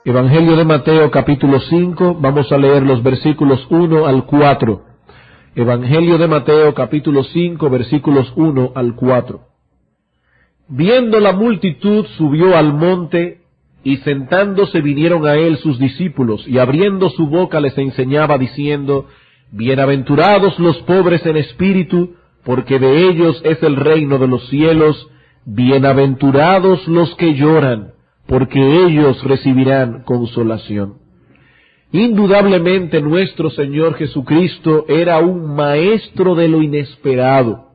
Evangelio de Mateo capítulo 5, vamos a leer los versículos 1 al 4. Evangelio de Mateo capítulo 5, versículos 1 al 4. Viendo la multitud, subió al monte, y sentándose vinieron a él sus discípulos, y abriendo su boca les enseñaba diciendo: Bienaventurados los pobres en espíritu, porque de ellos es el reino de los cielos. Bienaventurados los que lloran, porque ellos recibirán consolación. Indudablemente nuestro Señor Jesucristo era un maestro de lo inesperado.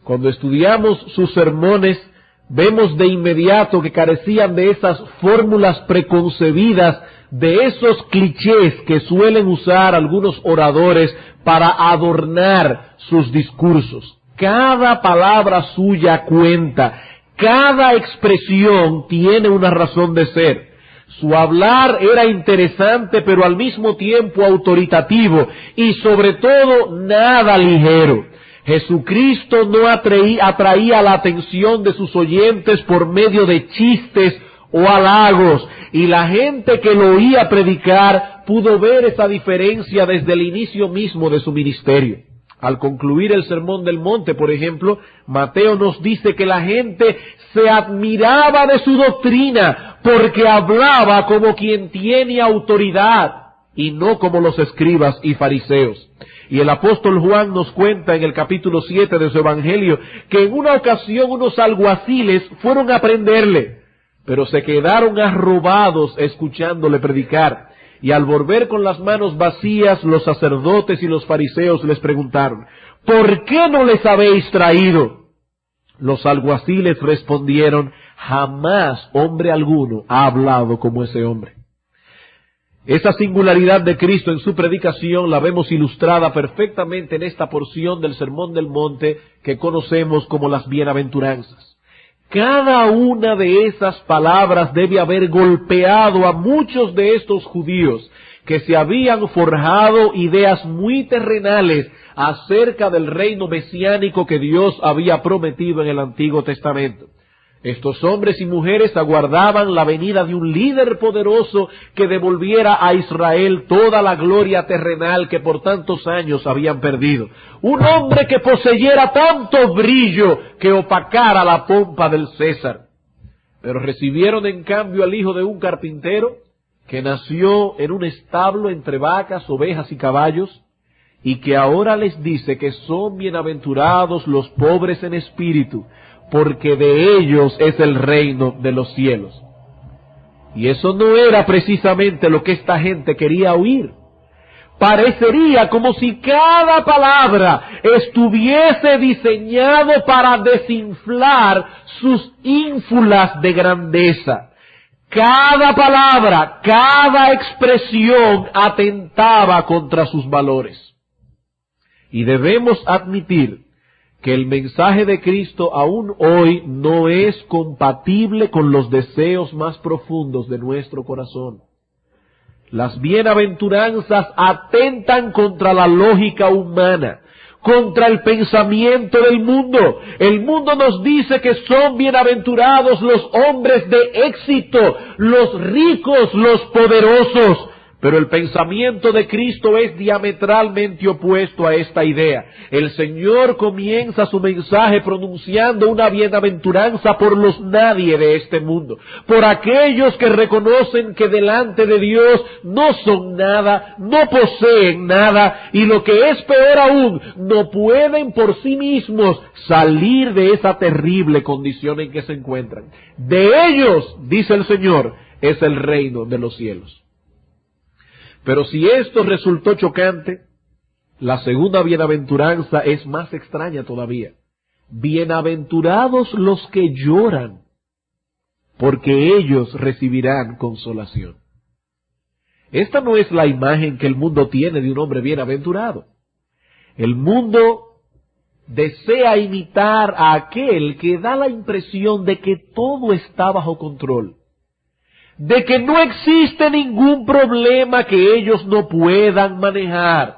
Cuando estudiamos sus sermones, vemos de inmediato que carecían de esas fórmulas preconcebidas, de esos clichés que suelen usar algunos oradores para adornar sus discursos. Cada palabra suya cuenta. Cada expresión tiene una razón de ser. Su hablar era interesante, pero al mismo tiempo autoritativo, y sobre todo nada ligero. Jesucristo no atraía la atención de sus oyentes por medio de chistes o halagos, y la gente que lo oía predicar pudo ver esa diferencia desde el inicio mismo de su ministerio. Al concluir el Sermón del Monte, por ejemplo, Mateo nos dice que la gente se admiraba de su doctrina porque hablaba como quien tiene autoridad y no como los escribas y fariseos. Y el apóstol Juan nos cuenta en el capítulo 7 de su Evangelio que en una ocasión unos alguaciles fueron a prenderle, pero se quedaron arrobados escuchándole predicar. Y al volver con las manos vacías, los sacerdotes y los fariseos les preguntaron: ¿por qué no les habéis traído? Los alguaciles respondieron: jamás hombre alguno ha hablado como ese hombre. Esa singularidad de Cristo en su predicación la vemos ilustrada perfectamente en esta porción del Sermón del Monte que conocemos como las Bienaventuranzas. Cada una de esas palabras debe haber golpeado a muchos de estos judíos que se habían forjado ideas muy terrenales acerca del reino mesiánico que Dios había prometido en el Antiguo Testamento. Estos hombres y mujeres aguardaban la venida de un líder poderoso que devolviera a Israel toda la gloria terrenal que por tantos años habían perdido. Un hombre que poseyera tanto brillo que opacara la pompa del César. Pero recibieron en cambio al hijo de un carpintero que nació en un establo entre vacas, ovejas y caballos, y que ahora les dice que son bienaventurados los pobres en espíritu, porque de ellos es el reino de los cielos. Y eso no era precisamente lo que esta gente quería oír. Parecería como si cada palabra estuviese diseñado para desinflar sus ínfulas de grandeza. Cada palabra, cada expresión atentaba contra sus valores. Y debemos admitir que el mensaje de Cristo aún hoy no es compatible con los deseos más profundos de nuestro corazón. Las bienaventuranzas atentan contra la lógica humana, contra el pensamiento del mundo. El mundo nos dice que son bienaventurados los hombres de éxito, los ricos, los poderosos. Pero el pensamiento de Cristo es diametralmente opuesto a esta idea. El Señor comienza su mensaje pronunciando una bienaventuranza por los nadie de este mundo, por aquellos que reconocen que delante de Dios no son nada, no poseen nada, y lo que es peor aún, no pueden por sí mismos salir de esa terrible condición en que se encuentran. De ellos, dice el Señor, es el reino de los cielos. Pero si esto resultó chocante, la segunda bienaventuranza es más extraña todavía. Bienaventurados los que lloran, porque ellos recibirán consolación. Esta no es la imagen que el mundo tiene de un hombre bienaventurado. El mundo desea imitar a aquel que da la impresión de que todo está bajo control, de que no existe ningún problema que ellos no puedan manejar.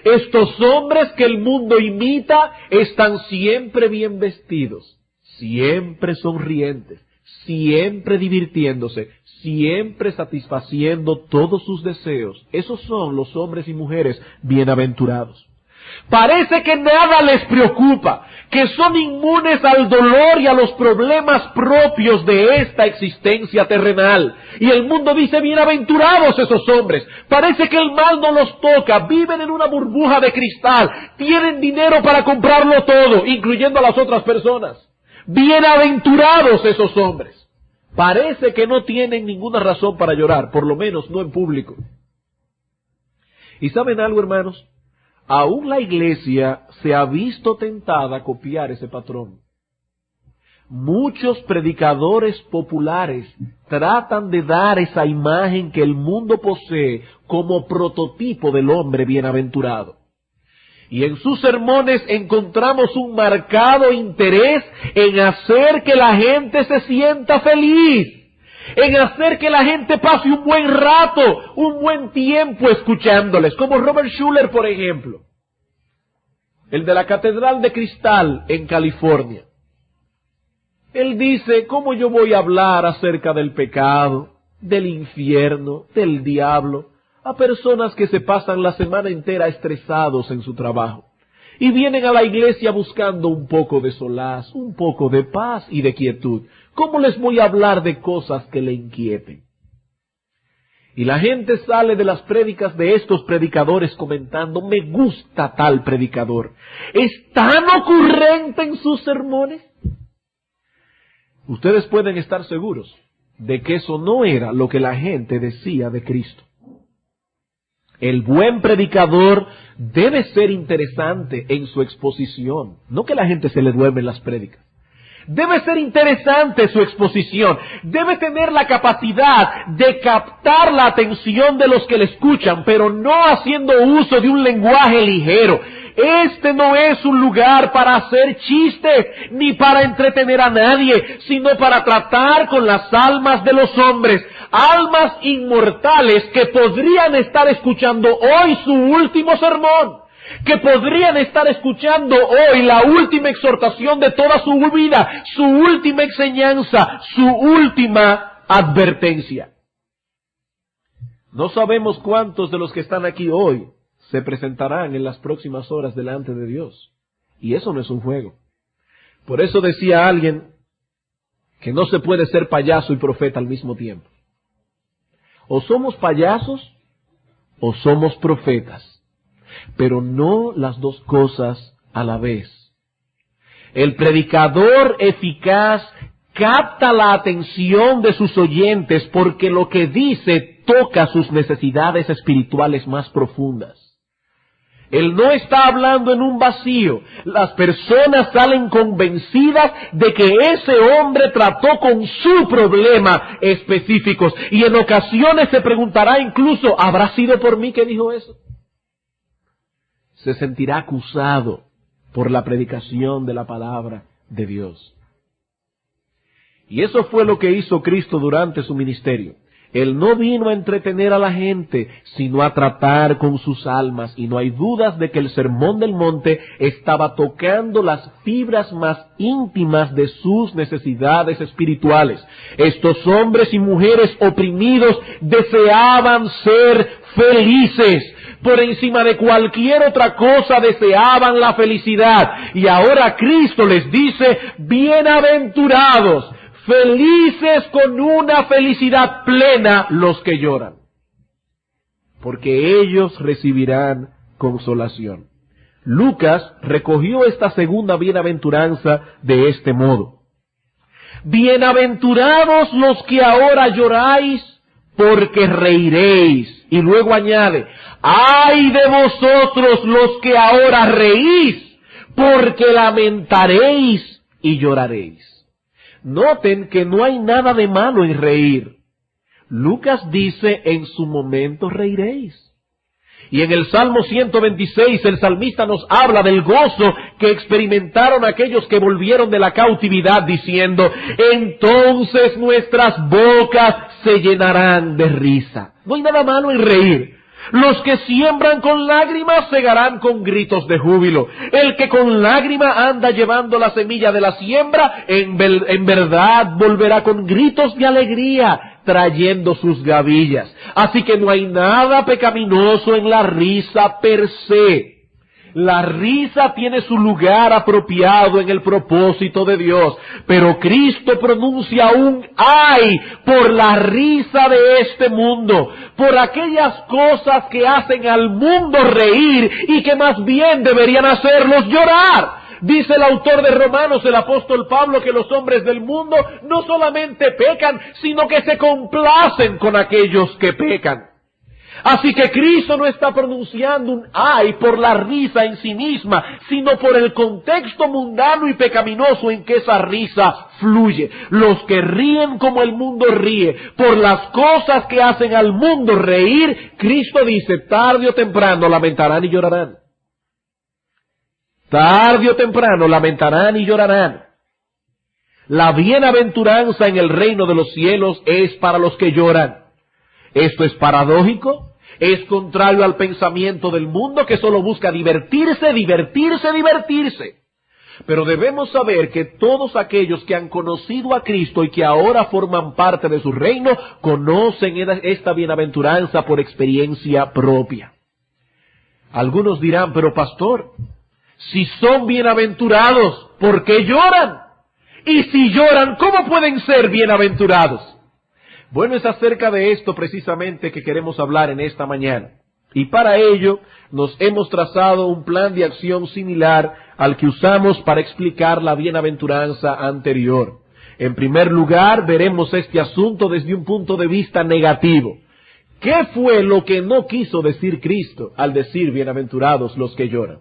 Estos hombres que el mundo imita están siempre bien vestidos, siempre sonrientes, siempre divirtiéndose, siempre satisfaciendo todos sus deseos. Esos son los hombres y mujeres bienaventurados. Parece que nada les preocupa, que son inmunes al dolor y a los problemas propios de esta existencia terrenal. Y el mundo dice, bienaventurados esos hombres. Parece que el mal no los toca, viven en una burbuja de cristal, tienen dinero para comprarlo todo, incluyendo a las otras personas. Bienaventurados esos hombres. Parece que no tienen ninguna razón para llorar, por lo menos no en público. ¿Y saben algo, hermanos? Aún la iglesia se ha visto tentada a copiar ese patrón. Muchos predicadores populares tratan de dar esa imagen que el mundo posee como prototipo del hombre bienaventurado. Y en sus sermones encontramos un marcado interés en hacer que la gente se sienta feliz, en hacer que la gente pase un buen rato, un buen tiempo escuchándoles, como Robert Schuller, por ejemplo, el de la Catedral de Cristal en California. Él dice, ¿cómo yo voy a hablar acerca del pecado, del infierno, del diablo, a personas que se pasan la semana entera estresados en su trabajo y vienen a la iglesia buscando un poco de solaz, un poco de paz y de quietud? ¿Cómo les voy a hablar de cosas que le inquieten? Y la gente sale de las prédicas de estos predicadores comentando, me gusta tal predicador, ¿es tan ocurrente en sus sermones? Ustedes pueden estar seguros de que eso no era lo que la gente decía de Cristo. El buen predicador debe ser interesante en su exposición, no que la gente se le duerme en las prédicas. Debe ser interesante su exposición, debe tener la capacidad de captar la atención de los que le escuchan, pero no haciendo uso de un lenguaje ligero. Este no es un lugar para hacer chistes, ni para entretener a nadie, sino para tratar con las almas de los hombres, almas inmortales que podrían estar escuchando hoy su último sermón, que podrían estar escuchando hoy la última exhortación de toda su vida, su última enseñanza, su última advertencia. No sabemos cuántos de los que están aquí hoy se presentarán en las próximas horas delante de Dios. Y eso no es un juego. Por eso decía alguien que no se puede ser payaso y profeta al mismo tiempo. O somos payasos o somos profetas, pero no las dos cosas a la vez. El predicador eficaz capta la atención de sus oyentes porque lo que dice toca sus necesidades espirituales más profundas. Él no está hablando en un vacío. Las personas salen convencidas de que ese hombre trató con su problema específicos. Y en ocasiones se preguntará incluso, ¿habrá sido por mí que dijo eso? Se sentirá acusado por la predicación de la palabra de Dios. Y eso fue lo que hizo Cristo durante su ministerio. Él no vino a entretener a la gente, sino a tratar con sus almas. Y no hay dudas de que el Sermón del Monte estaba tocando las fibras más íntimas de sus necesidades espirituales. Estos hombres y mujeres oprimidos deseaban ser felices. Por encima de cualquier otra cosa deseaban la felicidad. Y ahora Cristo les dice, bienaventurados, felices con una felicidad plena los que lloran, porque ellos recibirán consolación. Lucas recogió esta segunda bienaventuranza de este modo. Bienaventurados los que ahora lloráis, porque reiréis. Y luego añade, ¡ay de vosotros los que ahora reís, porque lamentaréis y lloraréis! Noten que no hay nada de malo en reír. Lucas dice, en su momento reiréis. Y en el Salmo 126 el salmista nos habla del gozo que experimentaron aquellos que volvieron de la cautividad, diciendo, entonces nuestras bocas se llenarán de risa. No hay nada malo en reír. Los que siembran con lágrimas segarán con gritos de júbilo. El que con lágrima anda llevando la semilla de la siembra, en verdad volverá con gritos de alegría, trayendo sus gavillas. Así que no hay nada pecaminoso en la risa per se. La risa tiene su lugar apropiado en el propósito de Dios, pero Cristo pronuncia un ay por la risa de este mundo, por aquellas cosas que hacen al mundo reír y que más bien deberían hacerlos llorar. Dice el autor de Romanos, el apóstol Pablo, que los hombres del mundo no solamente pecan, sino que se complacen con aquellos que pecan. Así que Cristo no está pronunciando un ay por la risa en sí misma, sino por el contexto mundano y pecaminoso en que esa risa fluye. Los que ríen como el mundo ríe, por las cosas que hacen al mundo reír, Cristo dice, tarde o temprano lamentarán y llorarán. Tarde o temprano lamentarán y llorarán. La bienaventuranza en el reino de los cielos es para los que lloran. Esto es paradójico, es contrario al pensamiento del mundo que solo busca divertirse. Pero debemos saber que todos aquellos que han conocido a Cristo y que ahora forman parte de su reino, conocen esta bienaventuranza por experiencia propia. Algunos dirán, pero pastor, si son bienaventurados, ¿por qué lloran? Y si lloran, ¿cómo pueden ser bienaventurados? Bueno, es acerca de esto precisamente que queremos hablar en esta mañana. Y para ello nos hemos trazado un plan de acción similar al que usamos para explicar la bienaventuranza anterior. En primer lugar, veremos este asunto desde un punto de vista negativo. ¿Qué fue lo que no quiso decir Cristo al decir bienaventurados los que lloran?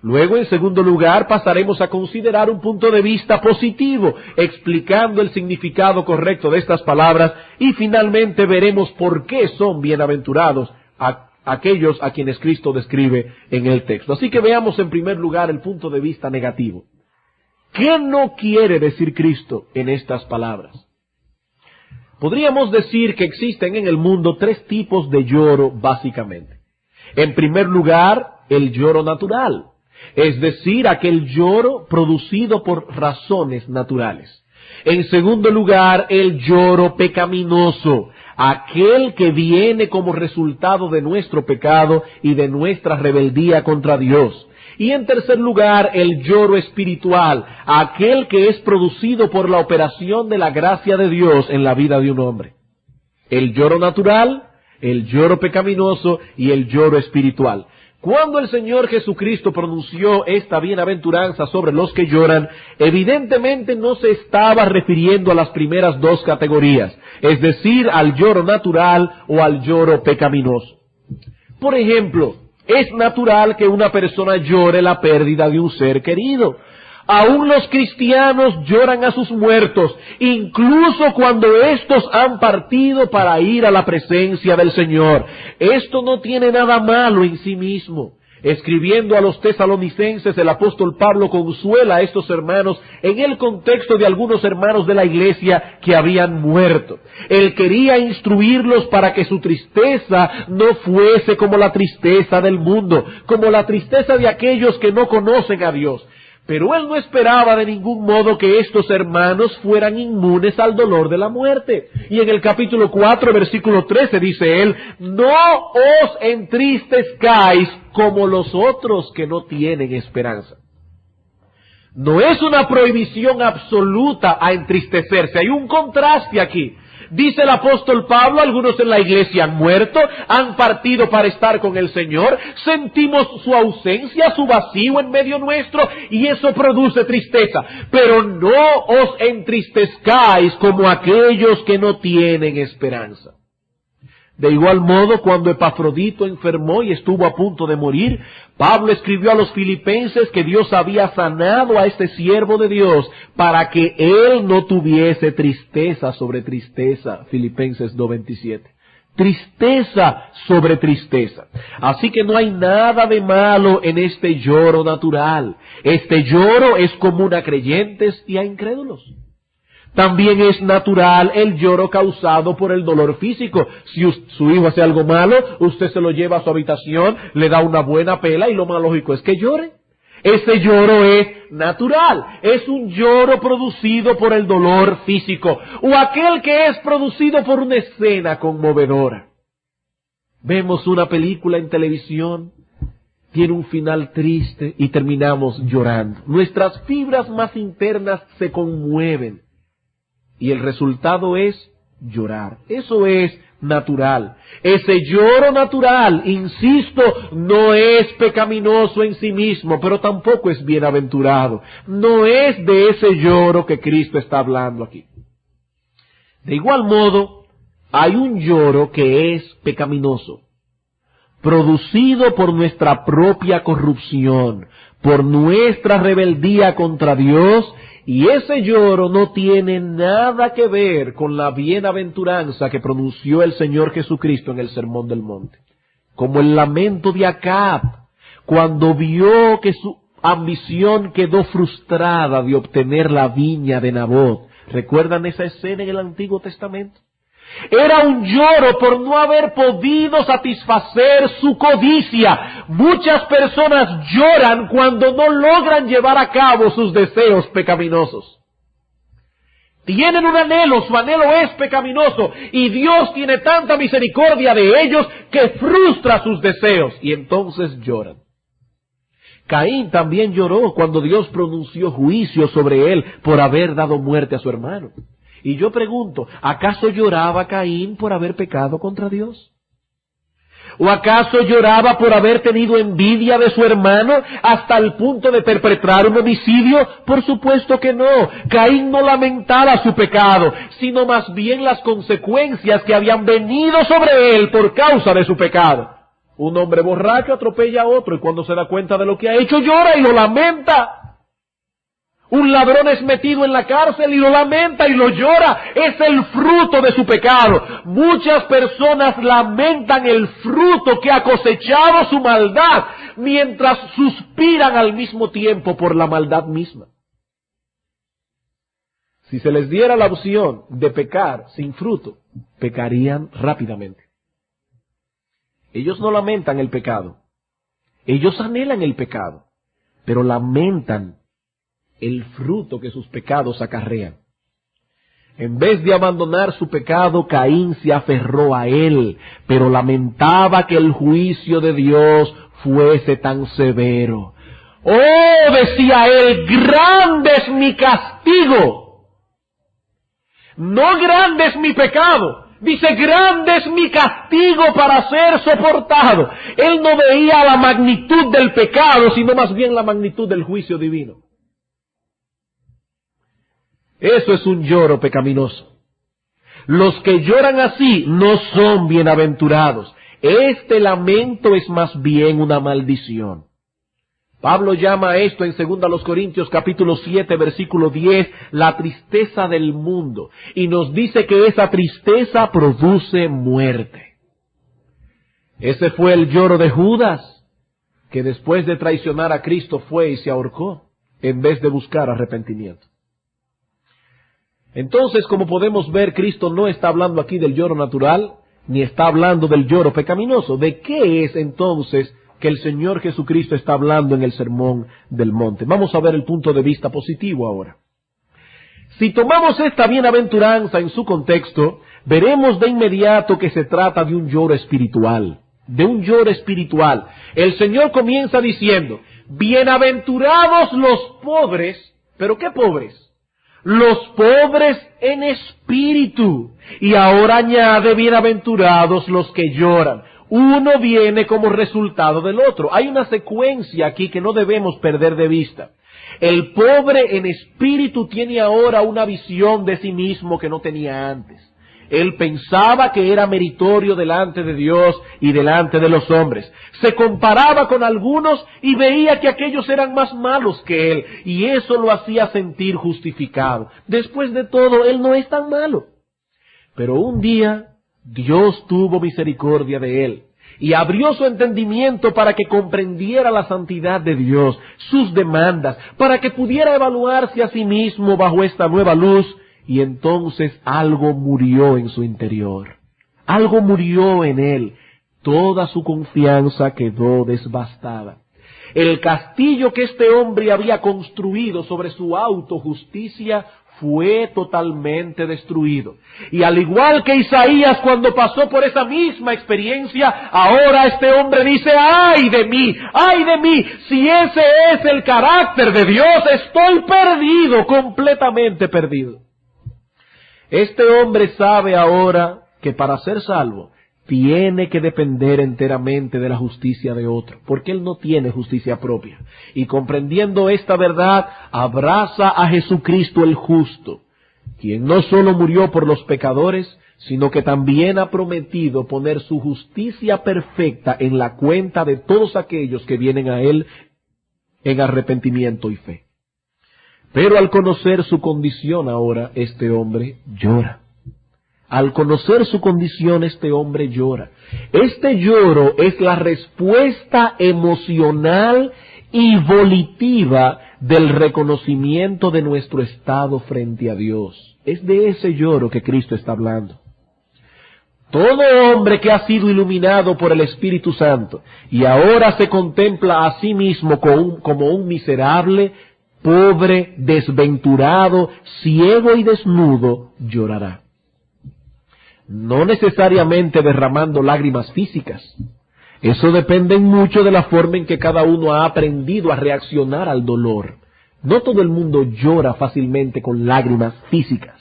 Luego, en segundo lugar, pasaremos a considerar un punto de vista positivo, explicando el significado correcto de estas palabras, y finalmente veremos por qué son bienaventurados aquellos a quienes Cristo describe en el texto. Así que veamos en primer lugar el punto de vista negativo. ¿Qué no quiere decir Cristo en estas palabras? Podríamos decir que existen en el mundo tres tipos de lloro, básicamente. En primer lugar, el lloro natural. Es decir, aquel lloro producido por razones naturales. En segundo lugar, el lloro pecaminoso, aquel que viene como resultado de nuestro pecado y de nuestra rebeldía contra Dios. Y en tercer lugar, el lloro espiritual, aquel que es producido por la operación de la gracia de Dios en la vida de un hombre. El lloro natural, el lloro pecaminoso y el lloro espiritual. Cuando el Señor Jesucristo pronunció esta bienaventuranza sobre los que lloran, evidentemente no se estaba refiriendo a las primeras dos categorías, es decir, al lloro natural o al lloro pecaminoso. Por ejemplo, es natural que una persona llore la pérdida de un ser querido. Aún los cristianos lloran a sus muertos, incluso cuando éstos han partido para ir a la presencia del Señor. Esto no tiene nada malo en sí mismo. Escribiendo a los tesalonicenses, el apóstol Pablo consuela a estos hermanos en el contexto de algunos hermanos de la iglesia que habían muerto. Él quería instruirlos para que su tristeza no fuese como la tristeza del mundo, como la tristeza de aquellos que no conocen a Dios. Pero él no esperaba de ningún modo que estos hermanos fueran inmunes al dolor de la muerte. Y en el capítulo 4, versículo 13 dice él, no os entristezcáis como los otros que no tienen esperanza. No es una prohibición absoluta a entristecerse, hay un contraste aquí. Dice el apóstol Pablo, algunos en la iglesia han muerto, han partido para estar con el Señor, sentimos su ausencia, su vacío en medio nuestro, y eso produce tristeza. Pero no os entristezcáis como aquellos que no tienen esperanza. De igual modo, cuando Epafrodito enfermó y estuvo a punto de morir, Pablo escribió a los filipenses que Dios había sanado a este siervo de Dios para que él no tuviese tristeza sobre tristeza. Filipenses 2:27. Tristeza sobre tristeza. Así que no hay nada de malo en este lloro natural. Este lloro es común a creyentes y a incrédulos. También es natural el lloro causado por el dolor físico. Si su hijo hace algo malo, usted se lo lleva a su habitación, le da una buena pela y lo más lógico es que llore. Ese lloro es natural, es un lloro producido por el dolor físico, o aquel que es producido por una escena conmovedora. Vemos una película en televisión, tiene un final triste y terminamos llorando. Nuestras fibras más internas se conmueven y el resultado es llorar. Eso es natural. Ese lloro natural, insisto, no es pecaminoso en sí mismo, pero tampoco es bienaventurado. No es de ese lloro que Cristo está hablando aquí. De igual modo, hay un lloro que es pecaminoso, producido por nuestra propia corrupción, por nuestra rebeldía contra Dios, y ese lloro no tiene nada que ver con la bienaventuranza que pronunció el Señor Jesucristo en el Sermón del Monte. Como el lamento de Acab, cuando vio que su ambición quedó frustrada de obtener la viña de Nabot. ¿Recuerdan esa escena en el Antiguo Testamento? Era un lloro por no haber podido satisfacer su codicia. Muchas personas lloran cuando no logran llevar a cabo sus deseos pecaminosos. Tienen un anhelo, su anhelo es pecaminoso, y Dios tiene tanta misericordia de ellos que frustra sus deseos, y entonces lloran. Caín también lloró cuando Dios pronunció juicio sobre él por haber dado muerte a su hermano. Y yo pregunto, ¿acaso lloraba Caín por haber pecado contra Dios? ¿O acaso lloraba por haber tenido envidia de su hermano hasta el punto de perpetrar un homicidio? Por supuesto que no. Caín no lamentaba su pecado, sino más bien las consecuencias que habían venido sobre él por causa de su pecado. Un hombre borracho atropella a otro y cuando se da cuenta de lo que ha hecho llora y lo lamenta. Un ladrón es metido en la cárcel y lo lamenta y lo llora. Es el fruto de su pecado. Muchas personas lamentan el fruto que ha cosechado su maldad, mientras suspiran al mismo tiempo por la maldad misma. Si se les diera la opción de pecar sin fruto, pecarían rápidamente. Ellos no lamentan el pecado. Ellos anhelan el pecado, pero lamentan el fruto que sus pecados acarrean. En vez de abandonar su pecado, Caín se aferró a él, pero lamentaba que el juicio de Dios fuese tan severo. ¡Oh!, decía él, grande es mi castigo. No grande es mi pecado. Dice, grande es mi castigo para ser soportado. Él no veía la magnitud del pecado, sino más bien la magnitud del juicio divino. Eso es un lloro pecaminoso. Los que lloran así no son bienaventurados. Este lamento es más bien una maldición. Pablo llama a esto en 2 Corintios capítulo 7 versículo 10 la tristeza del mundo, y nos dice que esa tristeza produce muerte. Ese fue el lloro de Judas, que después de traicionar a Cristo fue y se ahorcó en vez de buscar arrepentimiento. Entonces, como podemos ver, Cristo no está hablando aquí del lloro natural, ni está hablando del lloro pecaminoso. ¿De qué es entonces que el Señor Jesucristo está hablando en el Sermón del Monte? Vamos a ver el punto de vista positivo ahora. Si tomamos esta bienaventuranza en su contexto, veremos de inmediato que se trata de un lloro espiritual. De un lloro espiritual. El Señor comienza diciendo, bienaventurados los pobres, ¿pero qué pobres? Los pobres en espíritu. Y ahora añade, bienaventurados los que lloran. Uno viene como resultado del otro. Hay una secuencia aquí que no debemos perder de vista. El pobre en espíritu tiene ahora una visión de sí mismo que no tenía antes. Él pensaba que era meritorio delante de Dios y delante de los hombres. Se comparaba con algunos y veía que aquellos eran más malos que él, y eso lo hacía sentir justificado. Después de todo, él no es tan malo. Pero un día, Dios tuvo misericordia de él y abrió su entendimiento para que comprendiera la santidad de Dios, sus demandas, para que pudiera evaluarse a sí mismo bajo esta nueva luz. Y entonces algo murió en su interior. Algo murió en él. Toda su confianza quedó desbastada. El castillo que este hombre había construido sobre su autojusticia fue totalmente destruido. Y al igual que Isaías cuando pasó por esa misma experiencia, ahora este hombre dice, ¡ay de mí! ¡Ay de mí! Si ese es el carácter de Dios, estoy perdido, completamente perdido. Este hombre sabe ahora que para ser salvo tiene que depender enteramente de la justicia de otro, porque él no tiene justicia propia. Y comprendiendo esta verdad, abraza a Jesucristo el justo, quien no solo murió por los pecadores, sino que también ha prometido poner su justicia perfecta en la cuenta de todos aquellos que vienen a él en arrepentimiento y fe. Pero al conocer su condición ahora, este hombre llora. Al conocer su condición, este hombre llora. Este lloro es la respuesta emocional y volitiva del reconocimiento de nuestro estado frente a Dios. Es de ese lloro que Cristo está hablando. Todo hombre que ha sido iluminado por el Espíritu Santo y ahora se contempla a sí mismo como un miserable, pobre, desventurado, ciego y desnudo, llorará. No necesariamente derramando lágrimas físicas. Eso depende mucho de la forma en que cada uno ha aprendido a reaccionar al dolor. No todo el mundo llora fácilmente con lágrimas físicas.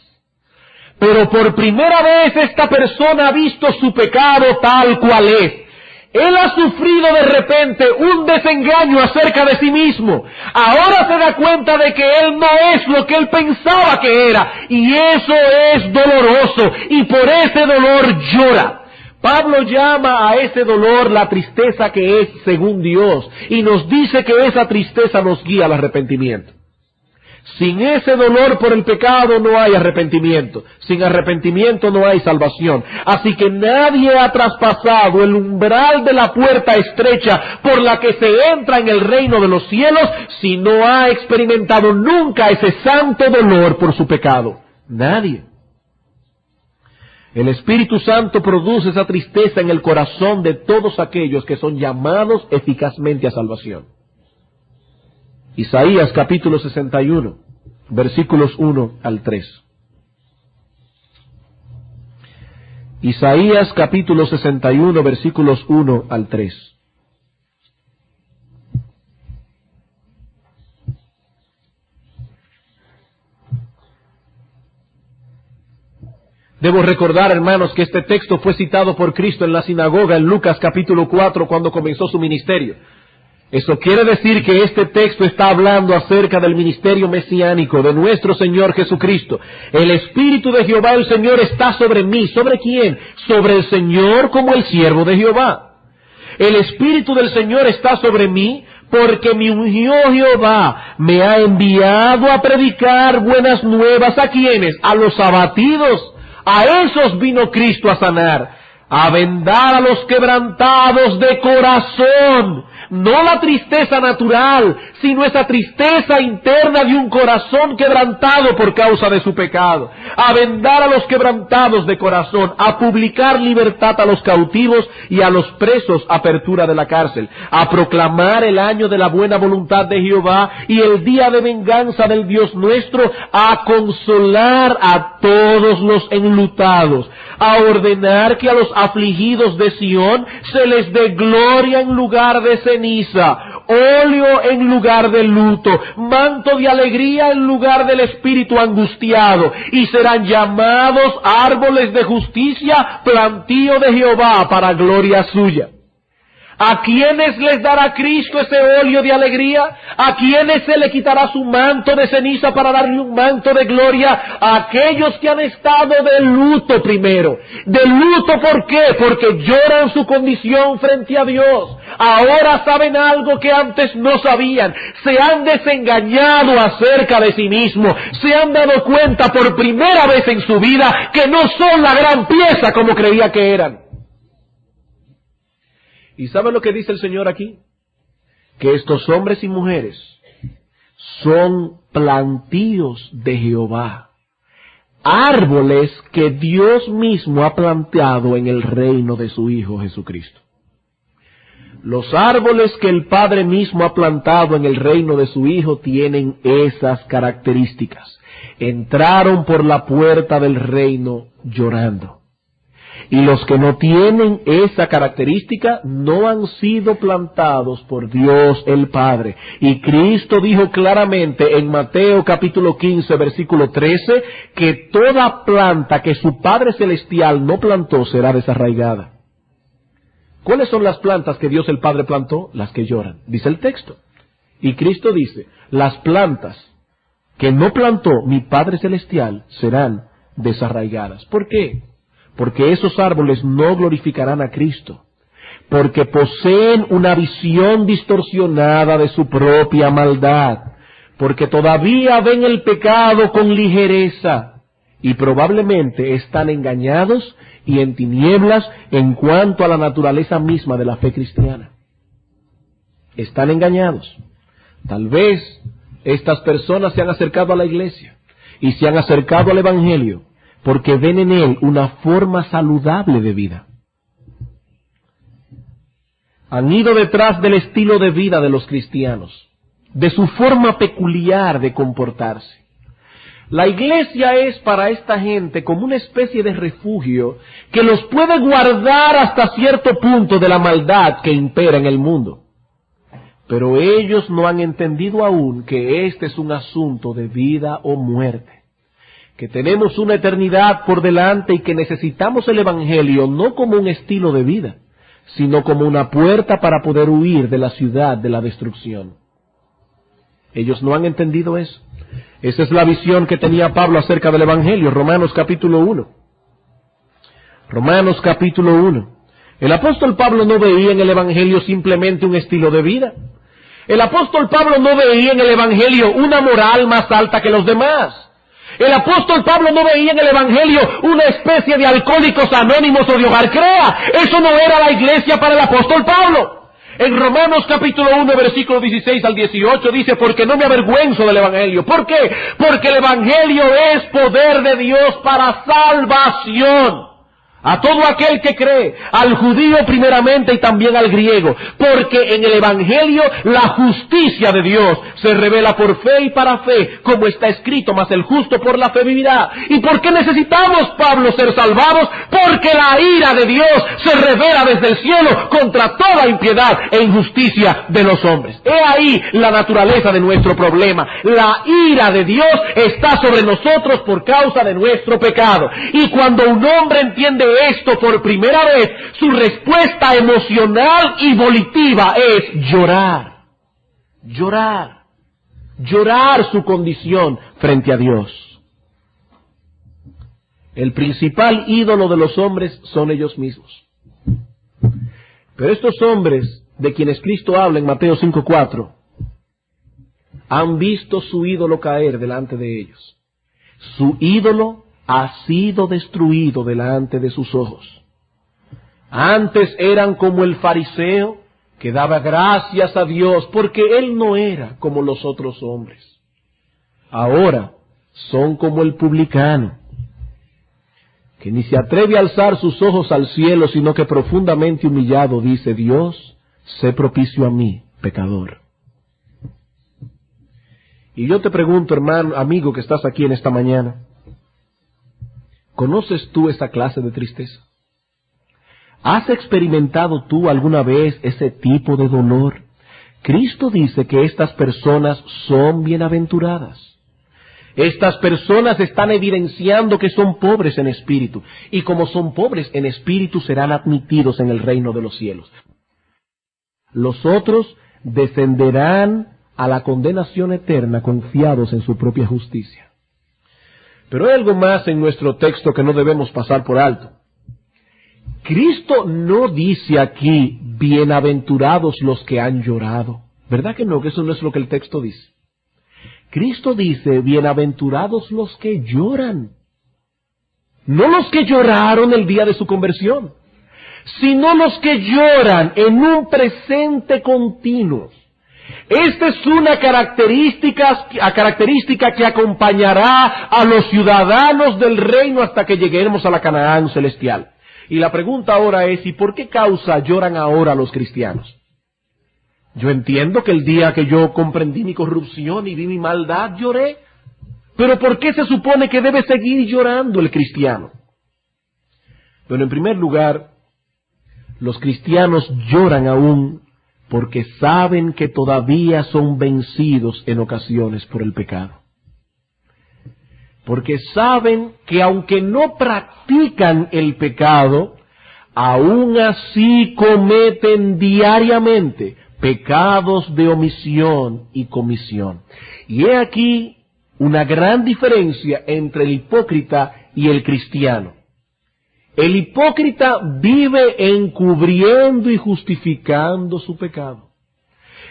Pero por primera vez esta persona ha visto su pecado tal cual es. Él ha sufrido de repente un desengaño acerca de sí mismo. Ahora se da cuenta de que él no es lo que él pensaba que era. Y eso es doloroso. Y por ese dolor llora. Pablo llama a ese dolor la tristeza que es según Dios. Y nos dice que esa tristeza nos guía al arrepentimiento. Sin ese dolor por el pecado no hay arrepentimiento. Sin arrepentimiento no hay salvación. Así que nadie ha traspasado el umbral de la puerta estrecha por la que se entra en el reino de los cielos si no ha experimentado nunca ese santo dolor por su pecado. Nadie. El Espíritu Santo produce esa tristeza en el corazón de todos aquellos que son llamados eficazmente a salvación. Isaías capítulo 61, versículos 1 al 3. Isaías capítulo 61, versículos 1 al 3. Debo recordar, hermanos, que este texto fue citado por Cristo en la sinagoga en Lucas capítulo 4 cuando comenzó su ministerio. Eso quiere decir que este texto está hablando acerca del ministerio mesiánico de nuestro Señor Jesucristo. El Espíritu de Jehová el Señor está sobre mí. ¿Sobre quién? Sobre el Señor como el siervo de Jehová. El Espíritu del Señor está sobre mí porque me ungió Jehová. Me ha enviado a predicar buenas nuevas. ¿A quiénes? A los abatidos. A esos vino Cristo a sanar. A vendar a los quebrantados de corazón. No la tristeza natural, sino esa tristeza interna de un corazón quebrantado por causa de su pecado. A vendar a los quebrantados de corazón, a publicar libertad a los cautivos y a los presos apertura de la cárcel. A proclamar el año de la buena voluntad de Jehová y el día de venganza del Dios nuestro. A consolar a todos los enlutados. A ordenar que a los afligidos de Sión se les dé gloria en lugar de ceniza, óleo en lugar de luto, manto de alegría en lugar del espíritu angustiado, y serán llamados árboles de justicia, plantío de Jehová para gloria suya. ¿A quiénes les dará Cristo ese óleo de alegría? ¿A quiénes se le quitará su manto de ceniza para darle un manto de gloria? A aquellos que han estado de luto primero. ¿De luto por qué? Porque lloran su condición frente a Dios. Ahora saben algo que antes no sabían. Se han desengañado acerca de sí mismos. Se han dado cuenta por primera vez en su vida que no son la gran pieza como creía que eran. ¿Y saben lo que dice el Señor aquí? Que estos hombres y mujeres son plantíos de Jehová. Árboles que Dios mismo ha plantado en el reino de su Hijo Jesucristo. Los árboles que el Padre mismo ha plantado en el reino de su Hijo tienen esas características. Entraron por la puerta del reino llorando. Y los que no tienen esa característica no han sido plantados por Dios el Padre. Y Cristo dijo claramente en Mateo capítulo 15, versículo 13, que toda planta que su Padre Celestial no plantó será desarraigada. ¿Cuáles son las plantas que Dios el Padre plantó? Las que lloran, dice el texto. Y Cristo dice, las plantas que no plantó mi Padre Celestial serán desarraigadas. ¿Por qué? Porque esos árboles no glorificarán a Cristo, porque poseen una visión distorsionada de su propia maldad, porque todavía ven el pecado con ligereza y probablemente están engañados y en tinieblas en cuanto a la naturaleza misma de la fe cristiana. Están engañados. Tal vez estas personas se han acercado a la iglesia y se han acercado al Evangelio porque ven en él una forma saludable de vida. Han ido detrás del estilo de vida de los cristianos, de su forma peculiar de comportarse. La iglesia es para esta gente como una especie de refugio que los puede guardar hasta cierto punto de la maldad que impera en el mundo. Pero ellos no han entendido aún que este es un asunto de vida o muerte, que tenemos una eternidad por delante y que necesitamos el Evangelio no como un estilo de vida, sino como una puerta para poder huir de la ciudad de la destrucción. Ellos no han entendido eso. Esa es la visión que tenía Pablo acerca del Evangelio, Romanos capítulo 1. Romanos capítulo 1. El apóstol Pablo no veía en el Evangelio simplemente un estilo de vida. El apóstol Pablo no veía en el Evangelio una moral más alta que los demás. El apóstol Pablo no veía en el Evangelio una especie de alcohólicos anónimos o de hogar crea. Eso no era la iglesia para el apóstol Pablo. En Romanos capítulo 1, versículo 16 al 18 dice, porque no me avergüenzo del Evangelio. ¿Por qué? Porque el Evangelio es poder de Dios para salvación a todo aquel que cree, al judío primeramente y también al griego, porque en el Evangelio la justicia de Dios se revela por fe y para fe, como está escrito, mas el justo por la fe vivirá. ¿Y por qué necesitamos, Pablo, ser salvados? Porque la ira de Dios se revela desde el cielo contra toda impiedad e injusticia de los hombres. He ahí la naturaleza de nuestro problema. La ira de Dios está sobre nosotros por causa de nuestro pecado. Y cuando un hombre entiende esto por primera vez, su respuesta emocional y volitiva es llorar. Llorar. Llorar su condición frente a Dios. El principal ídolo de los hombres son ellos mismos. Pero estos hombres de quienes Cristo habla en Mateo 5:4 han visto su ídolo caer delante de ellos. Su ídolo ha sido destruido delante de sus ojos. Antes eran como el fariseo que daba gracias a Dios porque él no era como los otros hombres. Ahora son como el publicano, que ni se atreve a alzar sus ojos al cielo, sino que profundamente humillado dice, Dios, sé propicio a mí, pecador. Y yo te pregunto, hermano, amigo que estás aquí en esta mañana, ¿conoces tú esa clase de tristeza? ¿Has experimentado tú alguna vez ese tipo de dolor? Cristo dice que estas personas son bienaventuradas. Estas personas están evidenciando que son pobres en espíritu, y como son pobres en espíritu serán admitidos en el reino de los cielos. Los otros descenderán a la condenación eterna confiados en su propia justicia. Pero hay algo más en nuestro texto que no debemos pasar por alto. Cristo no dice aquí, bienaventurados los que han llorado. ¿Verdad que no? Que eso no es lo que el texto dice. Cristo dice, bienaventurados los que lloran. No los que lloraron el día de su conversión, sino los que lloran en un presente continuo. Esta es una característica que acompañará a los ciudadanos del reino hasta que lleguemos a la Canaán celestial. Y la pregunta ahora es, ¿y por qué causa lloran ahora los cristianos? Yo entiendo que el día que yo comprendí mi corrupción y vi mi maldad, lloré. Pero ¿por qué se supone que debe seguir llorando el cristiano? Bueno, en primer lugar, los cristianos lloran aún porque saben que todavía son vencidos en ocasiones por el pecado. Porque saben que aunque no practican el pecado, aún así cometen diariamente pecados de omisión y comisión. Y he aquí una gran diferencia entre el hipócrita y el cristiano. El hipócrita vive encubriendo y justificando su pecado.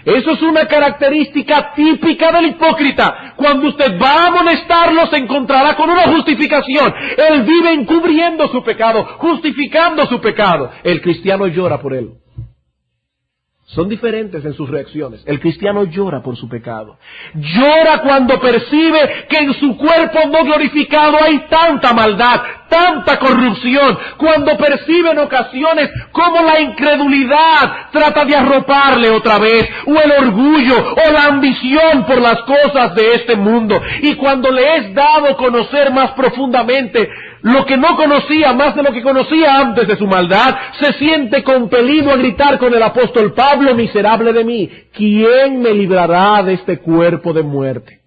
Eso es una característica típica del hipócrita. Cuando usted va a amonestarlo, se encontrará con una justificación. Él vive encubriendo su pecado, justificando su pecado. El cristiano llora por él. Son diferentes en sus reacciones. El cristiano llora por su pecado. Llora cuando percibe que en su cuerpo no glorificado hay tanta maldad, tanta corrupción. Cuando percibe en ocasiones cómo la incredulidad trata de arroparle otra vez, o el orgullo, o la ambición por las cosas de este mundo. Y cuando le es dado conocer más profundamente lo que no conocía, más de lo que conocía antes de su maldad, se siente compelido a gritar con el apóstol Pablo: miserable de mí, ¿quién me librará de este cuerpo de muerte?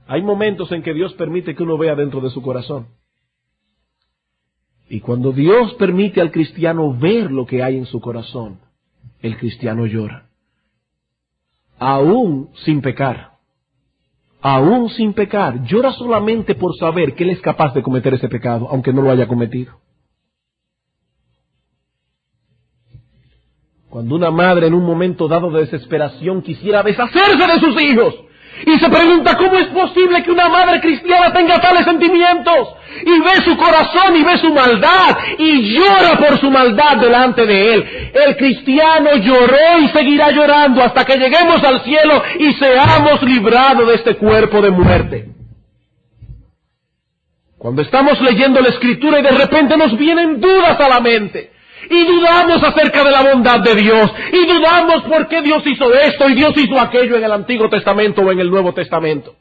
Hay momentos en que Dios permite que uno vea dentro de su corazón. Y cuando Dios permite al cristiano ver lo que hay en su corazón, el cristiano llora. Aún sin pecar. Aún sin pecar, llora solamente por saber que él es capaz de cometer ese pecado, aunque no lo haya cometido. Cuando una madre en un momento dado de desesperación quisiera deshacerse de sus hijos, y se pregunta cómo es posible que una madre cristiana tenga tales sentimientos, y ve su corazón y ve su maldad, y llora por su maldad delante de él. El cristiano lloró y seguirá llorando hasta que lleguemos al cielo y seamos librados de este cuerpo de muerte. Cuando estamos leyendo la Escritura y de repente nos vienen dudas a la mente, y dudamos acerca de la bondad de Dios, y dudamos por qué Dios hizo esto y Dios hizo aquello en el Antiguo Testamento o en el Nuevo Testamento.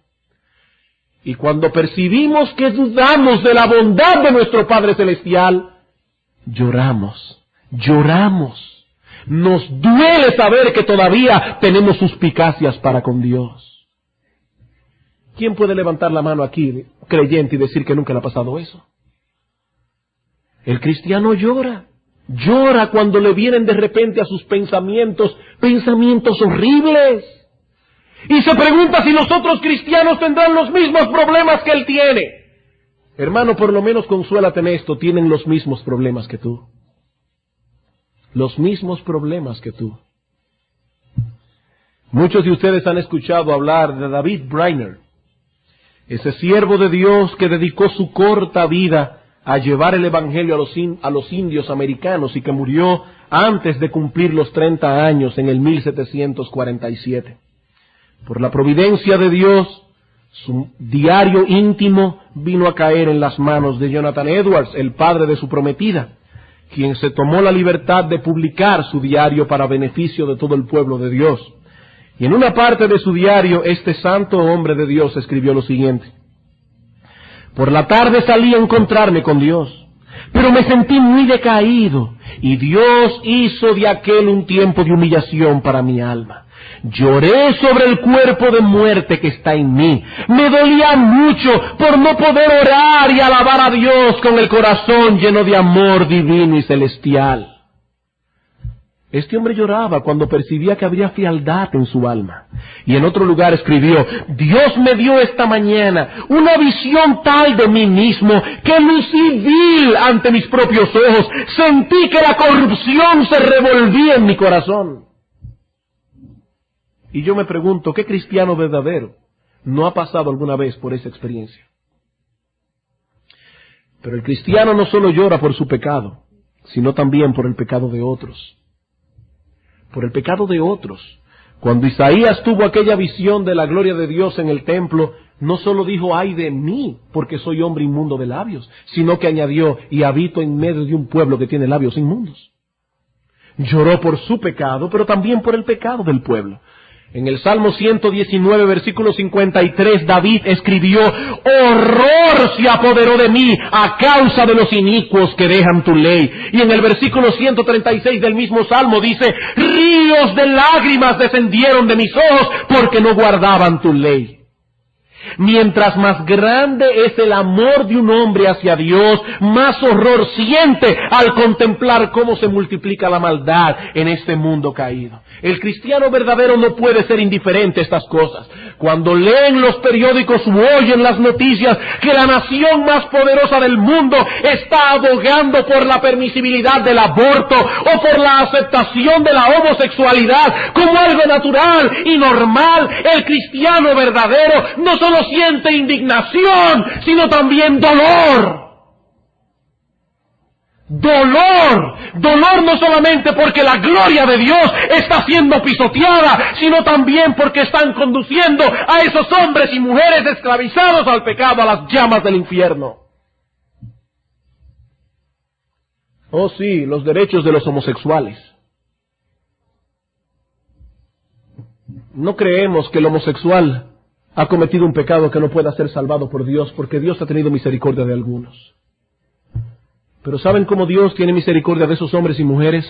Y cuando percibimos que dudamos de la bondad de nuestro Padre Celestial, lloramos, lloramos. Nos duele saber que todavía tenemos suspicacias para con Dios. ¿Quién puede levantar la mano aquí, creyente, y decir que nunca le ha pasado eso? El cristiano llora. Llora cuando le vienen de repente a sus pensamientos horribles. Y se pregunta si los otros cristianos tendrán los mismos problemas que él tiene. Hermano, por lo menos consuélate en esto, tienen los mismos problemas que tú. Los mismos problemas que tú. Muchos de ustedes han escuchado hablar de David Brainerd, ese siervo de Dios que dedicó su corta vida a llevar el evangelio a los indios americanos y que murió antes de cumplir los 30 años en el 1747. Por la providencia de Dios, su diario íntimo vino a caer en las manos de Jonathan Edwards, el padre de su prometida, quien se tomó la libertad de publicar su diario para beneficio de todo el pueblo de Dios. Y en una parte de su diario, este santo hombre de Dios escribió lo siguiente: por la tarde salí a encontrarme con Dios, pero me sentí muy decaído, y Dios hizo de aquel un tiempo de humillación para mi alma. Lloré sobre el cuerpo de muerte que está en mí. Me dolía mucho por no poder orar y alabar a Dios con el corazón lleno de amor divino y celestial. Este hombre lloraba cuando percibía que habría frialdad en su alma. Y en otro lugar escribió: Dios me dio esta mañana una visión tal de mí mismo que lucí vil ante mis propios ojos. Sentí que la corrupción se revolvía en mi corazón. Y yo me pregunto, ¿qué cristiano verdadero no ha pasado alguna vez por esa experiencia? Pero el cristiano no solo llora por su pecado, sino también por el pecado de otros. Por el pecado de otros. Cuando Isaías tuvo aquella visión de la gloria de Dios en el templo, no solo dijo: ay de mí, porque soy hombre inmundo de labios, sino que añadió: y habito en medio de un pueblo que tiene labios inmundos. Lloró por su pecado, pero también por el pecado del pueblo. En el Salmo 119, versículo 53, David escribió: horror se apoderó de mí a causa de los inicuos que dejan tu ley. Y en el versículo 136 del mismo Salmo dice: ríos de lágrimas descendieron de mis ojos porque no guardaban tu ley. Mientras más grande es el amor de un hombre hacia Dios, más horror siente al contemplar cómo se multiplica la maldad en este mundo caído. El cristiano verdadero no puede ser indiferente a estas cosas. Cuando leen los periódicos u oyen las noticias que la nación más poderosa del mundo está abogando por la permisibilidad del aborto o por la aceptación de la homosexualidad como algo natural y normal, el cristiano verdadero no solo siente indignación, sino también dolor. Dolor no solamente porque la gloria de Dios está siendo pisoteada, sino también porque están conduciendo a esos hombres y mujeres esclavizados al pecado, a las llamas del infierno. Oh sí, los derechos de los homosexuales. No creemos que el homosexual ha cometido un pecado que no pueda ser salvado por Dios, porque Dios ha tenido misericordia de algunos. Pero ¿saben cómo Dios tiene misericordia de esos hombres y mujeres?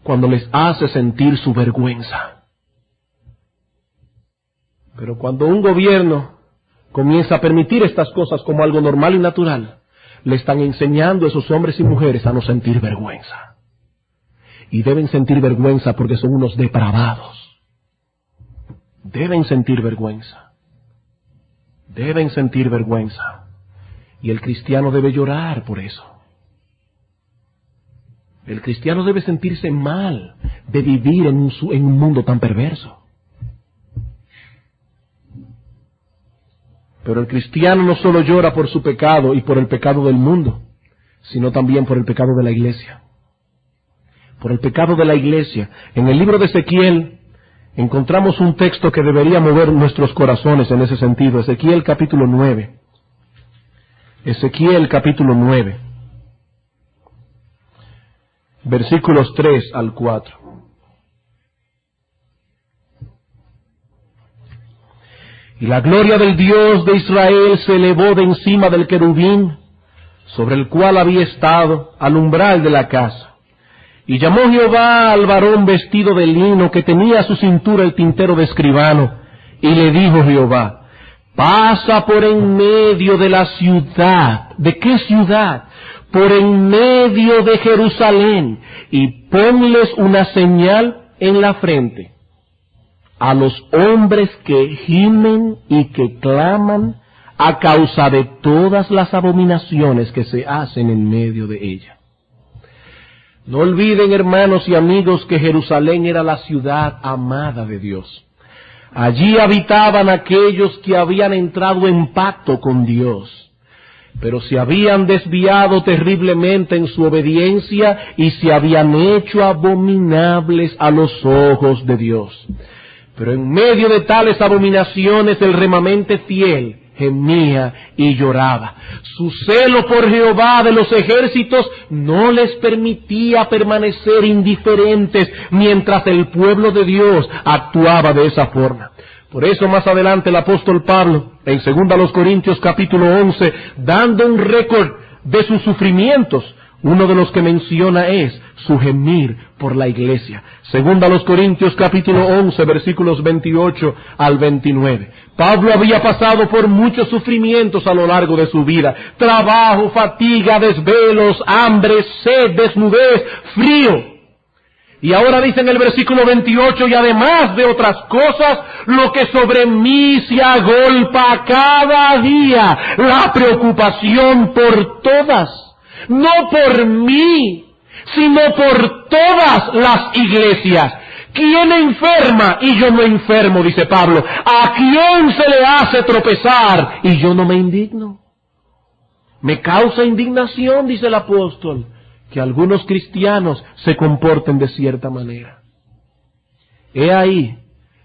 Cuando les hace sentir su vergüenza. Pero cuando un gobierno comienza a permitir estas cosas como algo normal y natural, le están enseñando a esos hombres y mujeres a no sentir vergüenza. Y deben sentir vergüenza porque son unos depravados. Deben sentir vergüenza. Deben sentir vergüenza. Y el cristiano debe llorar por eso. El cristiano debe sentirse mal de vivir en un mundo tan perverso. Pero el cristiano no solo llora por su pecado y por el pecado del mundo, sino también por el pecado de la iglesia. Por el pecado de la iglesia. En el libro de Ezequiel encontramos un texto que debería mover nuestros corazones en ese sentido. Ezequiel capítulo 9. Ezequiel capítulo 9. Versículos 3 al 4. Y la gloria del Dios de Israel se elevó de encima del querubín sobre el cual había estado al umbral de la casa. Y llamó Jehová al varón vestido de lino que tenía a su cintura el tintero de escribano, y le dijo Jehová: pasa por en medio de la ciudad. ¿De qué ciudad? Por en medio de Jerusalén, y ponles una señal en la frente a los hombres que gimen y que claman a causa de todas las abominaciones que se hacen en medio de ella. No olviden, hermanos y amigos, que Jerusalén era la ciudad amada de Dios. Allí habitaban aquellos que habían entrado en pacto con Dios, pero se habían desviado terriblemente en su obediencia y se habían hecho abominables a los ojos de Dios. Pero en medio de tales abominaciones el remanente fiel gemía y lloraba. Su celo por Jehová de los ejércitos no les permitía permanecer indiferentes mientras el pueblo de Dios actuaba de esa forma. Por eso más adelante el apóstol Pablo, en 2 Corintios capítulo 11, dando un récord de sus sufrimientos, uno de los que menciona es su gemir por la iglesia. 2 Corintios capítulo 11, versículos 28 al 29. Pablo había pasado por muchos sufrimientos a lo largo de su vida: trabajo, fatiga, desvelos, hambre, sed, desnudez, frío. Y ahora dice en el versículo 28: y además de otras cosas, lo que sobre mí se agolpa cada día, la preocupación por todas, no por mí, sino por todas las iglesias. ¿Quién enferma y yo no enfermo?, dice Pablo. ¿A quién se le hace tropezar y yo no me indigno? Me causa indignación, dice el apóstol, que algunos cristianos se comporten de cierta manera. He ahí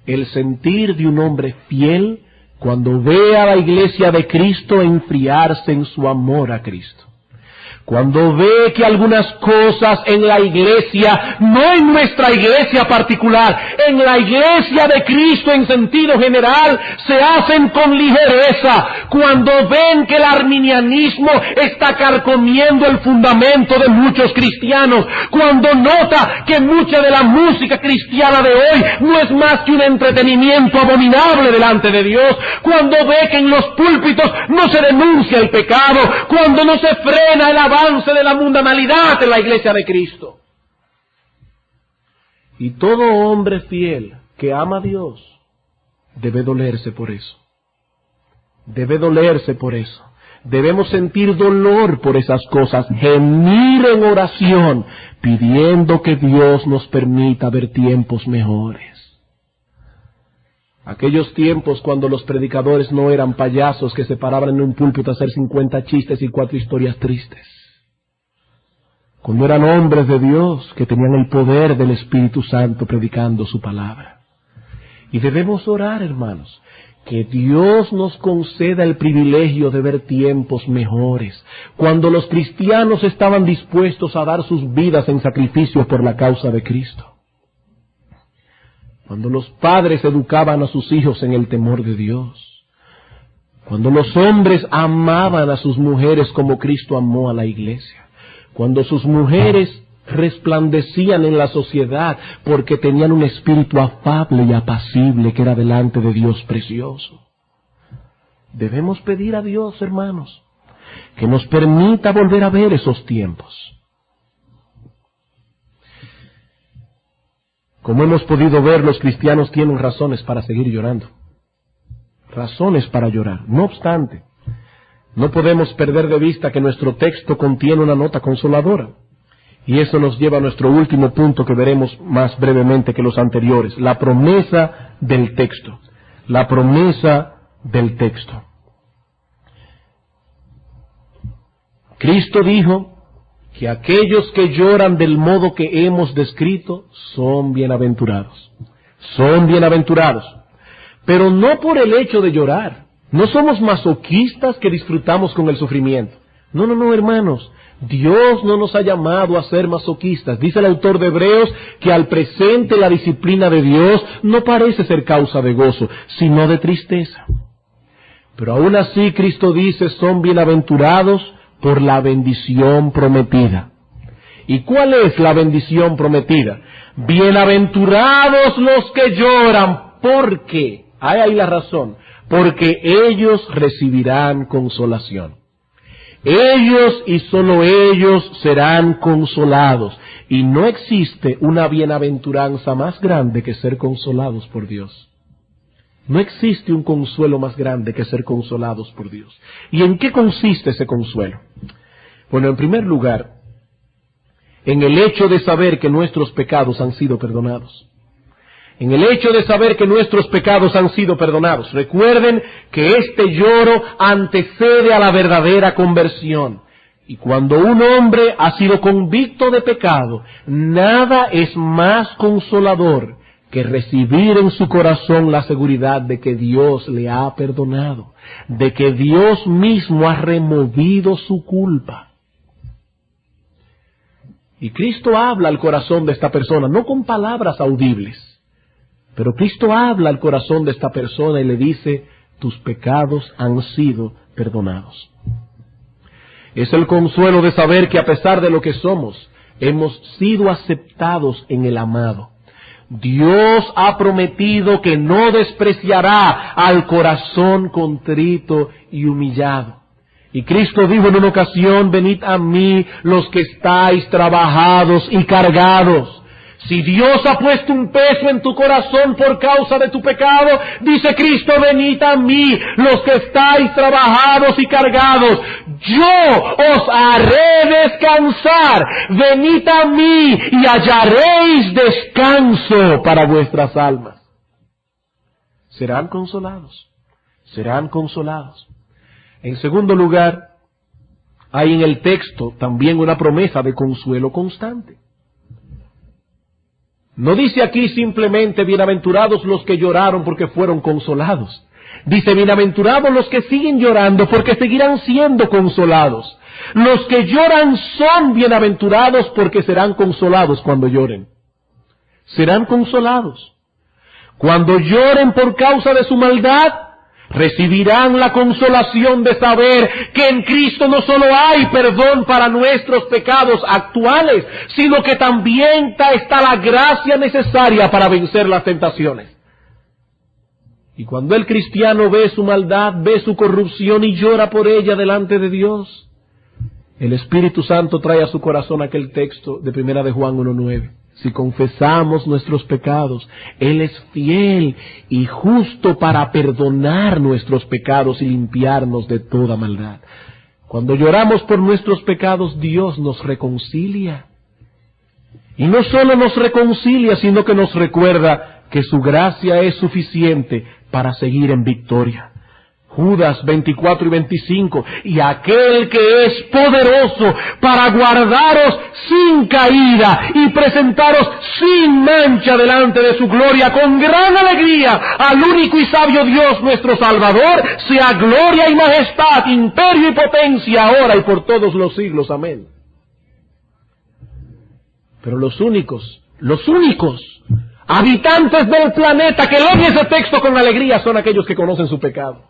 el sentir de un hombre fiel cuando ve a la iglesia de Cristo enfriarse en su amor a Cristo. cuando ve que algunas cosas en la iglesia, no en nuestra iglesia particular, en la iglesia de Cristo en sentido general, se hacen con ligereza, cuando ven que el arminianismo está carcomiendo el fundamento de muchos cristianos, cuando nota que mucha de la música cristiana de hoy no es más que un entretenimiento abominable delante de Dios, cuando ve que en los púlpitos no se denuncia el pecado, cuando no se frena el avance de la mundanalidad en la iglesia de Cristo. Y todo hombre fiel que ama a Dios debe dolerse por eso. Debe dolerse por eso. Debemos sentir dolor por esas cosas, gemir en oración, pidiendo que Dios nos permita ver tiempos mejores. Aquellos tiempos cuando los predicadores no eran payasos que se paraban en un púlpito a hacer 50 chistes y 4 historias tristes. Cuando eran hombres de Dios que tenían el poder del Espíritu Santo predicando su palabra. Y debemos orar, hermanos, que Dios nos conceda el privilegio de ver tiempos mejores, cuando los cristianos estaban dispuestos a dar sus vidas en sacrificio por la causa de Cristo. Cuando los padres educaban a sus hijos en el temor de Dios. Cuando los hombres amaban a sus mujeres como Cristo amó a la iglesia. Cuando sus mujeres resplandecían en la sociedad porque tenían un espíritu afable y apacible que era delante de Dios precioso. Debemos pedir a Dios, hermanos, que nos permita volver a ver esos tiempos. Como hemos podido ver, los cristianos tienen razones para seguir llorando. Razones para llorar. No obstante, no podemos perder de vista que nuestro texto contiene una nota consoladora. Y eso nos lleva a nuestro último punto que veremos más brevemente que los anteriores. La promesa del texto. La promesa del texto. Cristo dijo que aquellos que lloran del modo que hemos descrito son bienaventurados. Son bienaventurados. Pero no por el hecho de llorar. No somos masoquistas que disfrutamos con el sufrimiento. No, hermanos. Dios no nos ha llamado a ser masoquistas. Dice el autor de Hebreos que al presente la disciplina de Dios no parece ser causa de gozo, sino de tristeza. Pero aún así Cristo dice, son bienaventurados por la bendición prometida. ¿Y cuál es la bendición prometida? Bienaventurados los que lloran. ¿Por qué? Hay ahí la razón. Porque ellos recibirán consolación. Ellos y solo ellos serán consolados. Y no existe una bienaventuranza más grande que ser consolados por Dios. No existe un consuelo más grande que ser consolados por Dios. ¿Y en qué consiste ese consuelo? Bueno, en primer lugar, en el hecho de saber que nuestros pecados han sido perdonados. En el hecho de saber que nuestros pecados han sido perdonados. Recuerden que este lloro antecede a la verdadera conversión. Y cuando un hombre ha sido convicto de pecado, nada es más consolador que recibir en su corazón la seguridad de que Dios le ha perdonado, de que Dios mismo ha removido su culpa. Y Cristo habla al corazón de esta persona, no con palabras audibles, pero Cristo habla al corazón de esta persona y le dice, tus pecados han sido perdonados. Es el consuelo de saber que a pesar de lo que somos, hemos sido aceptados en el amado. Dios ha prometido que no despreciará al corazón contrito y humillado. Y Cristo dijo en una ocasión, venid a mí los que estáis trabajados y cargados. Si Dios ha puesto un peso en tu corazón por causa de tu pecado, dice Cristo, venid a mí, los que estáis trabajados y cargados, yo os haré descansar. Venid a mí y hallaréis descanso para vuestras almas. Serán consolados, serán consolados. En segundo lugar, hay en el texto también una promesa de consuelo constante. No dice aquí simplemente bienaventurados los que lloraron porque fueron consolados. Dice bienaventurados los que siguen llorando porque seguirán siendo consolados. Los que lloran son bienaventurados porque serán consolados cuando lloren. Serán consolados. Cuando lloren por causa de su maldad, recibirán la consolación de saber que en Cristo no solo hay perdón para nuestros pecados actuales, sino que también está la gracia necesaria para vencer las tentaciones. Y cuando el cristiano ve su maldad, ve su corrupción y llora por ella delante de Dios, el Espíritu Santo trae a su corazón aquel texto de 1 de Juan 1:9. Si confesamos nuestros pecados, Él es fiel y justo para perdonar nuestros pecados y limpiarnos de toda maldad. Cuando lloramos por nuestros pecados, Dios nos reconcilia. Y no solo nos reconcilia, sino que nos recuerda que su gracia es suficiente para seguir en victoria. Judas 24 y 25, y aquel que es poderoso para guardaros sin caída y presentaros sin mancha delante de su gloria con gran alegría al único y sabio Dios nuestro Salvador, sea gloria y majestad, imperio y potencia ahora y por todos los siglos. Amén. Pero los únicos habitantes del planeta que leen ese texto con alegría son aquellos que conocen su pecado.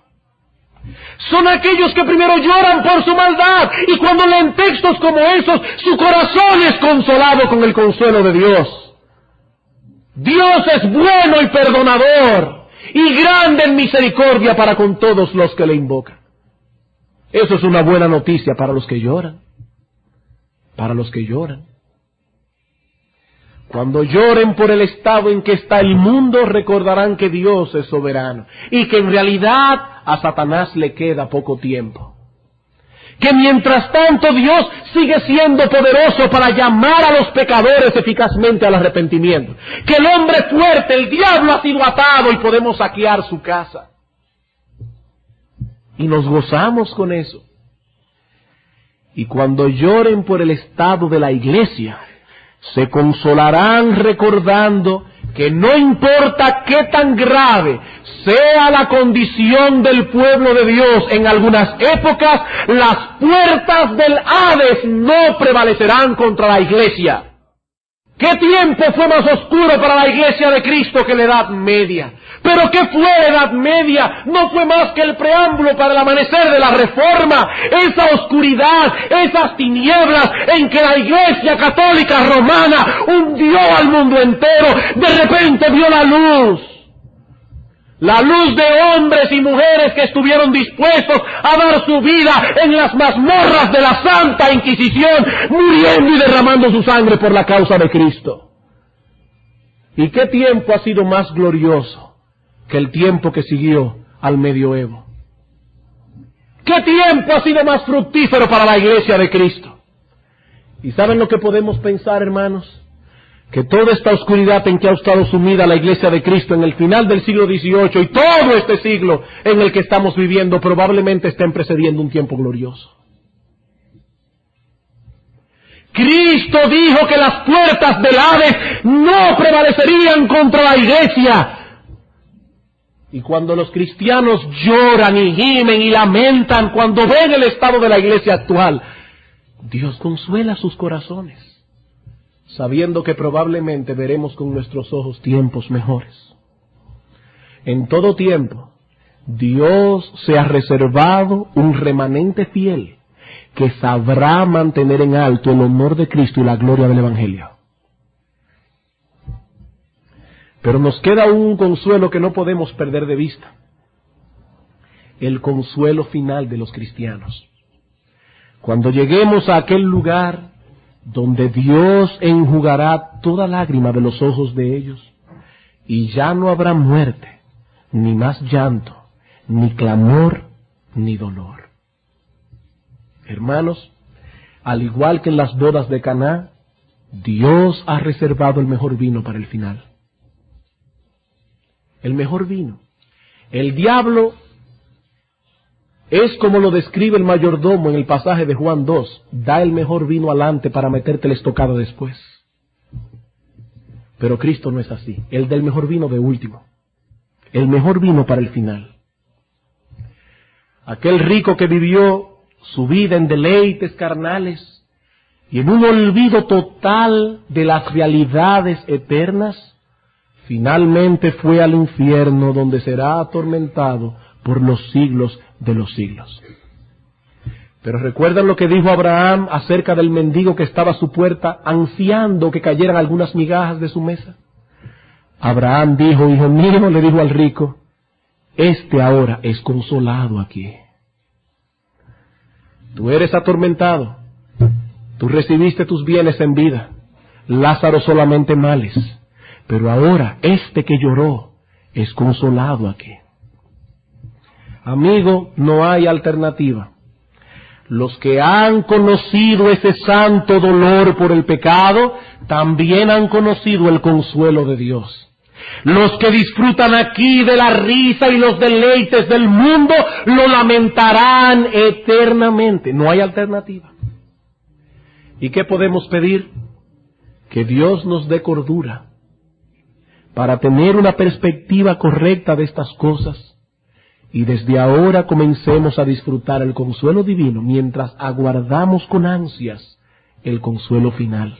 Son aquellos que primero lloran por su maldad y cuando leen textos como esos, su corazón es consolado con el consuelo de Dios. Dios es bueno y perdonador y grande en misericordia para con todos los que le invocan. Eso es una buena noticia para los que lloran. Para los que lloran. Cuando lloren por el estado en que está el mundo, recordarán que Dios es soberano y que en realidad a Satanás le queda poco tiempo. Que mientras tanto Dios sigue siendo poderoso para llamar a los pecadores eficazmente al arrepentimiento. Que el hombre fuerte, el diablo, ha sido atado y podemos saquear su casa. Y nos gozamos con eso. Y cuando lloren por el estado de la iglesia, se consolarán recordando que no importa qué tan grave sea la condición del pueblo de Dios en algunas épocas, las puertas del Hades no prevalecerán contra la iglesia. ¿Qué tiempo fue más oscuro para la iglesia de Cristo que la Edad Media? ¿Pero qué fue la Edad Media? No fue más que el preámbulo para el amanecer de la Reforma. Esa oscuridad, esas tinieblas en que la Iglesia Católica Romana hundió al mundo entero, de repente vio la luz. La luz de hombres y mujeres que estuvieron dispuestos a dar su vida en las mazmorras de la Santa Inquisición, muriendo y derramando su sangre por la causa de Cristo. ¿Y qué tiempo ha sido más glorioso que el tiempo que siguió al medioevo? ¿Qué tiempo ha sido más fructífero para la iglesia de Cristo? ¿Y saben lo que podemos pensar, hermanos? Que toda esta oscuridad en que ha estado sumida la iglesia de Cristo en el final del siglo XVIII y todo este siglo en el que estamos viviendo probablemente estén precediendo un tiempo glorioso. Cristo dijo que las puertas del Hades no prevalecerían contra la iglesia. Y cuando los cristianos lloran y gimen y lamentan cuando ven el estado de la iglesia actual, Dios consuela sus corazones, sabiendo que probablemente veremos con nuestros ojos tiempos mejores. En todo tiempo, Dios se ha reservado un remanente fiel que sabrá mantener en alto el honor de Cristo y la gloria del Evangelio. Pero nos queda un consuelo que no podemos perder de vista: el consuelo final de los cristianos. Cuando lleguemos a aquel lugar donde Dios enjugará toda lágrima de los ojos de ellos, y ya no habrá muerte, ni más llanto, ni clamor, ni dolor. Hermanos, al igual que en las bodas de Caná, Dios ha reservado el mejor vino para el final. El mejor vino. El diablo es como lo describe el mayordomo en el pasaje de Juan 2, da el mejor vino alante para meterte el estocado después. Pero Cristo no es así, Él da el mejor vino de último, el mejor vino para el final. Aquel rico que vivió su vida en deleites carnales y en un olvido total de las realidades eternas, finalmente fue al infierno, donde será atormentado por los siglos de los siglos. Pero ¿recuerdan lo que dijo Abraham acerca del mendigo que estaba a su puerta, ansiando que cayeran algunas migajas de su mesa? Abraham dijo: hijo mío, le dijo al rico, este ahora es consolado aquí. Tú eres atormentado, tú recibiste tus bienes en vida, Lázaro solamente males, pero ahora este que lloró es consolado aquí. Amigo, no hay alternativa. Los que han conocido ese santo dolor por el pecado, también han conocido el consuelo de Dios. Los que disfrutan aquí de la risa y los deleites del mundo, lo lamentarán eternamente. No hay alternativa. ¿Y qué podemos pedir? Que Dios nos dé cordura para tener una perspectiva correcta de estas cosas, y desde ahora comencemos a disfrutar el consuelo divino mientras aguardamos con ansias el consuelo final.